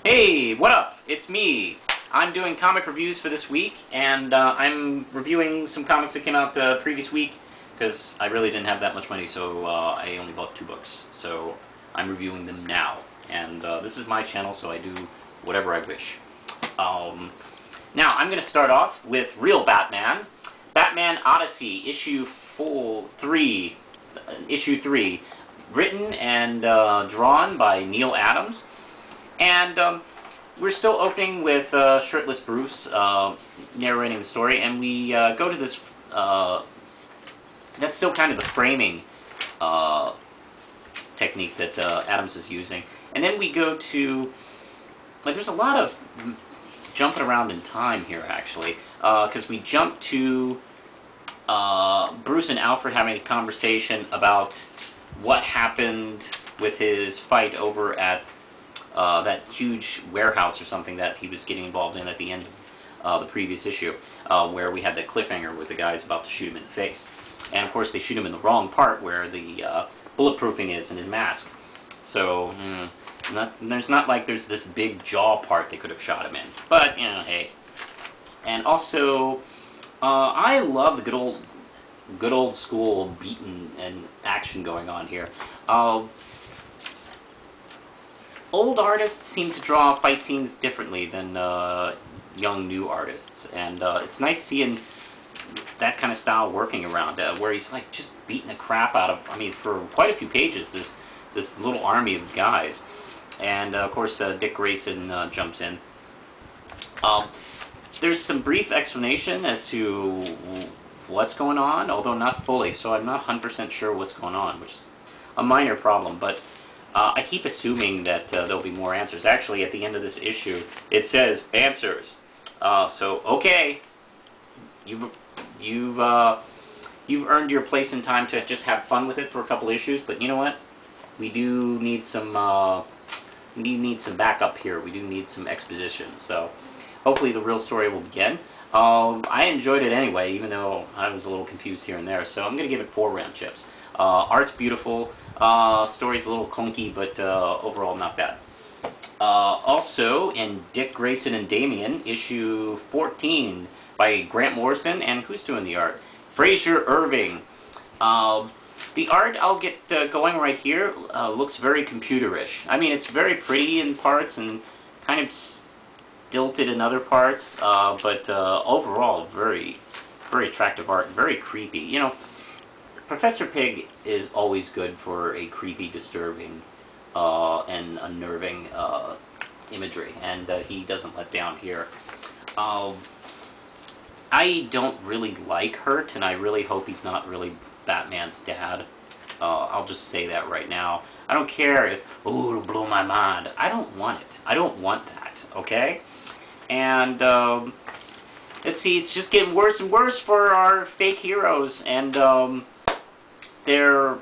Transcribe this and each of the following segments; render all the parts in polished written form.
Hey, what up? It's me. I'm doing comic reviews for this week, and I'm reviewing some comics that came out the previous week, because I really didn't have that much money, so I only bought 2 books. So I'm reviewing them now. And this is my channel, so I do whatever I wish. Now, I'm going to start off with Real Batman. Batman Odyssey, issue 3, written and drawn by Neil Adams. And we're still opening with shirtless Bruce narrating the story, and we go to this, that's still kind of the framing technique that Adams is using. And then we go to, like, there's a lot of jumping around in time here, actually, because we jump to Bruce and Alfred having a conversation about what happened with his fight over at that huge warehouse or something that he was getting involved in at the end of the previous issue, where we had the cliffhanger with the guys about to shoot him in the face. And of course they shoot him in the wrong part where the bulletproofing is in his mask. So, there's not like there's this big jaw part they could have shot him in. But, you know, hey. And also, I love the good old school beaten and action going on here. Old artists seem to draw fight scenes differently than young new artists, and it's nice seeing that kind of style working around, where he's like just beating the crap out of, I mean, for quite a few pages, this little army of guys. And of course Dick Grayson jumps in. There's some brief explanation as to what's going on, although not fully, so I'm not 100% sure what's going on, which is a minor problem, but I keep assuming that there'll be more answers. Actually, at the end of this issue, it says answers. So okay, you've earned your place in time to just have fun with it for a couple issues. But you know what? We do need some backup here. We do need some exposition. So hopefully the real story will begin. I enjoyed it anyway, even though I was a little confused here and there. So I'm gonna give it 4 round chips. Art's beautiful. Story's a little clunky, but overall not bad. Also, in Dick Grayson and Damian, issue 14 by Grant Morrison, and who's doing the art? Fraser Irving. The art, I'll get going right here, looks very computerish. I mean, it's very pretty in parts and kind of stilted in other parts, but overall, very, very attractive art, very creepy. You know, Professor Pig is always good for a creepy, disturbing, and unnerving imagery, and he doesn't let down here. I don't really like Hurt, and I really hope he's not really Batman's dad. I'll just say that right now. I don't care if, oh, it'll blow my mind. I don't want it. I don't want that, okay? And, let's see, it's just getting worse and worse for our fake heroes, and, they're,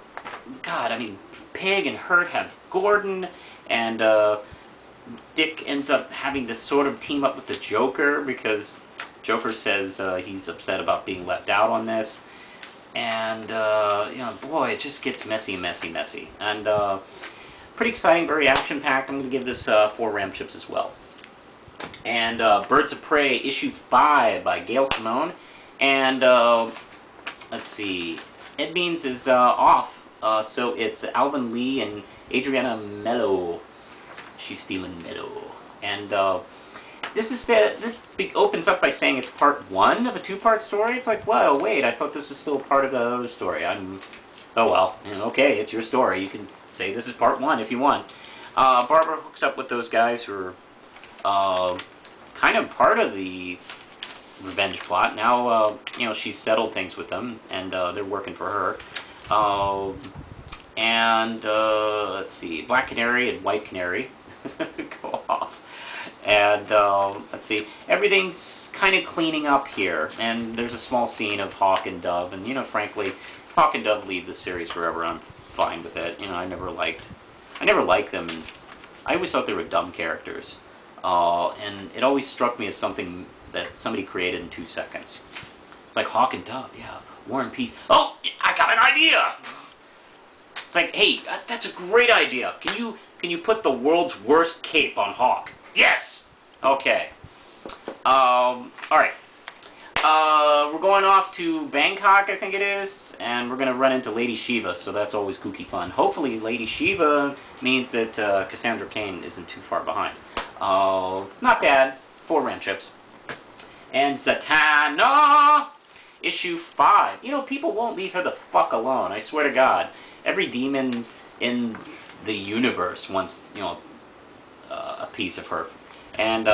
God, I mean, Pig and Hurt have Gordon, and Dick ends up having to sort of team up with the Joker, because Joker says he's upset about being left out on this. And, you know, boy, it just gets messy, messy, messy. And pretty exciting, very action-packed. I'm going to give this 4 ram chips as well. And Birds of Prey, issue 5 by Gail Simone. And, let's see, Ed Beans is off, so it's Alvin Lee and Adriana Mello. She's feeling mellow. And this opens up by saying it's part 1 of a 2-part story. It's like, well, wait, I thought this was still part of the other story. Oh well, you know, okay, it's your story. You can say this is part 1 if you want. Barbara hooks up with those guys who are kind of part of the revenge plot. Now, you know, she's settled things with them, and they're working for her. Let's see, Black Canary and White Canary go off. And, let's see, everything's kind of cleaning up here, and there's a small scene of Hawk and Dove, and, you know, frankly, if Hawk and Dove leave the series forever, I'm fine with it. You know, I never liked them, and I always thought they were dumb characters. And it always struck me as something that somebody created in 2 seconds. It's like Hawk and Dove, yeah, War and Peace. Oh, I got an idea! It's like, hey, that's a great idea. Can you put the world's worst cape on Hawk? Yes! Okay. Alright. We're going off to Bangkok, I think it is, and we're going to run into Lady Shiva, so that's always kooky fun. Hopefully Lady Shiva means that Cassandra Cain isn't too far behind. Not bad. 4 ram chips. And Zatanna! Issue 5. You know, people won't leave her the fuck alone, I swear to God. Every demon in the universe wants, you know, a piece of her. And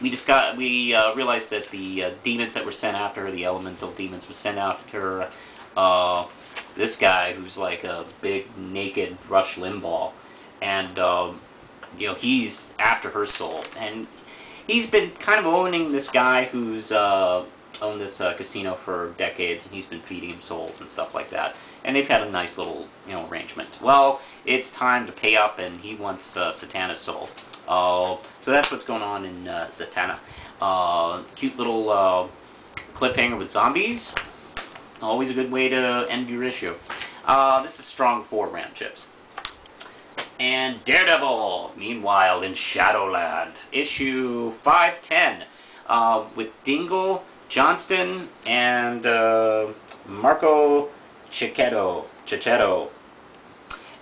we realized that the demons that were sent after her, the elemental demons, was sent after this guy who's like a big naked Rush Limbaugh, and you know, he's after her soul, and he's been kind of owning this guy who's owned this casino for decades, and he's been feeding him souls and stuff like that, and they've had a nice little, you know, arrangement. Well, it's time to pay up, and he wants Zatanna's soul. So that's what's going on in Zatanna. Cute little cliffhanger with zombies. Always a good way to end your issue. This is strong 4 ram chips. And Daredevil, meanwhile, in Shadowland. Issue 510. With Dingle, Johnston, and Marco Cicchetto.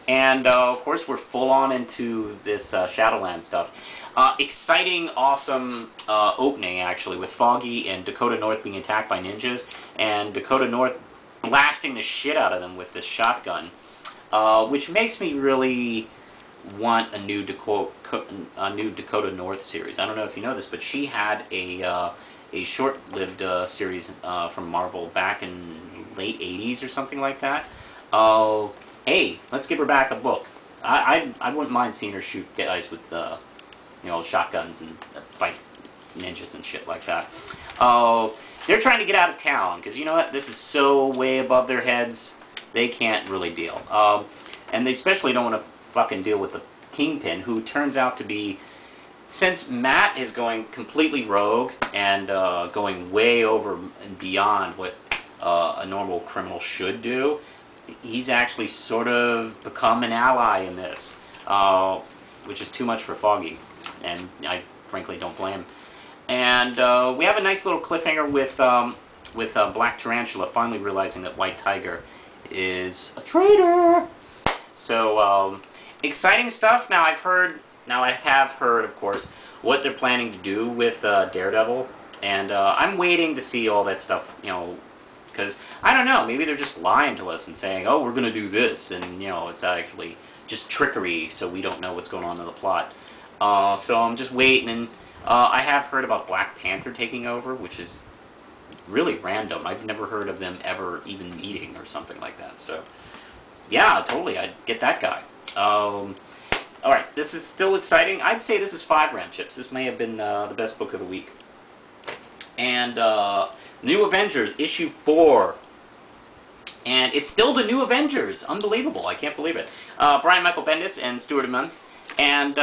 And, of course, we're full on into this Shadowland stuff. Exciting, awesome opening, actually, with Foggy and Dakota North being attacked by ninjas, and Dakota North blasting the shit out of them with this shotgun, which makes me really want a new Dakota North series. I don't know if you know this, but she had a short-lived series from Marvel back in late 80s or something like that. Hey, let's give her back a book. I wouldn't mind seeing her shoot guys with, you know, shotguns and fight ninjas and shit like that. They're trying to get out of town, because you know what? This is so way above their heads, they can't really deal. And they especially don't want to fucking deal with the Kingpin, who turns out to be, since Matt is going completely rogue and going way over and beyond what a normal criminal should do, he's actually sort of become an ally in this, which is too much for Foggy, and I frankly don't blame him. And we have a nice little cliffhanger with Black Tarantula finally realizing that White Tiger is a traitor. So exciting stuff. Now I have heard, of course, what they're planning to do with Daredevil, and I'm waiting to see all that stuff, you know. Because, I don't know, maybe they're just lying to us and saying, oh, we're going to do this, and, you know, it's actually just trickery, so we don't know what's going on in the plot. So I'm just waiting, and I have heard about Black Panther taking over, which is really random. I've never heard of them ever even meeting or something like that, so, yeah, totally, I'd get that guy. Alright, this is still exciting. I'd say this is 5 ram chips. This may have been the best book of the week. And, New Avengers, issue 4. And it's still the New Avengers. Unbelievable. I can't believe it. Brian Michael Bendis and Stuart Immonen. And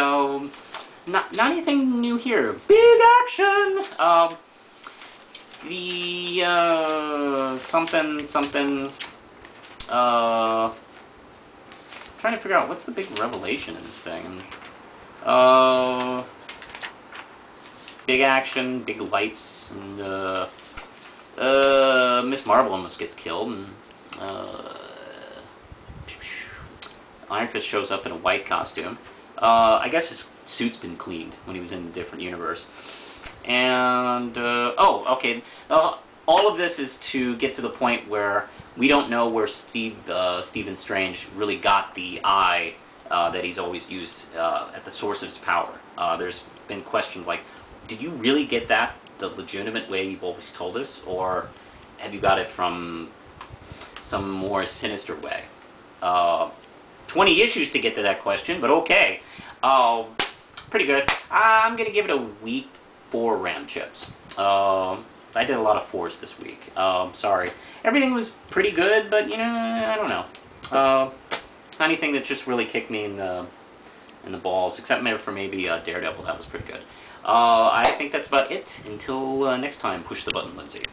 not anything new here. Big action! Trying to figure out what's the big revelation in this thing. Big action, big lights, and Miss Marvel almost gets killed, and Iron Fist shows up in a white costume. I guess his suit's been cleaned when he was in a different universe. And, oh, okay, all of this is to get to the point where we don't know where Stephen Strange really got the eye that he's always used at the source of his power. There's been questions like, did you really get that the legitimate way you've always told us, or have you got it from some more sinister way? 20 issues to get to that question, but okay. Pretty good. I'm going to give it a weak 4 ram chips. I did a lot of 4s this week. Sorry. Everything was pretty good, but, you know, I don't know. Anything that just really kicked me in the balls, except maybe for Daredevil, that was pretty good. I think that's about it. Until next time, push the button, Lindsay.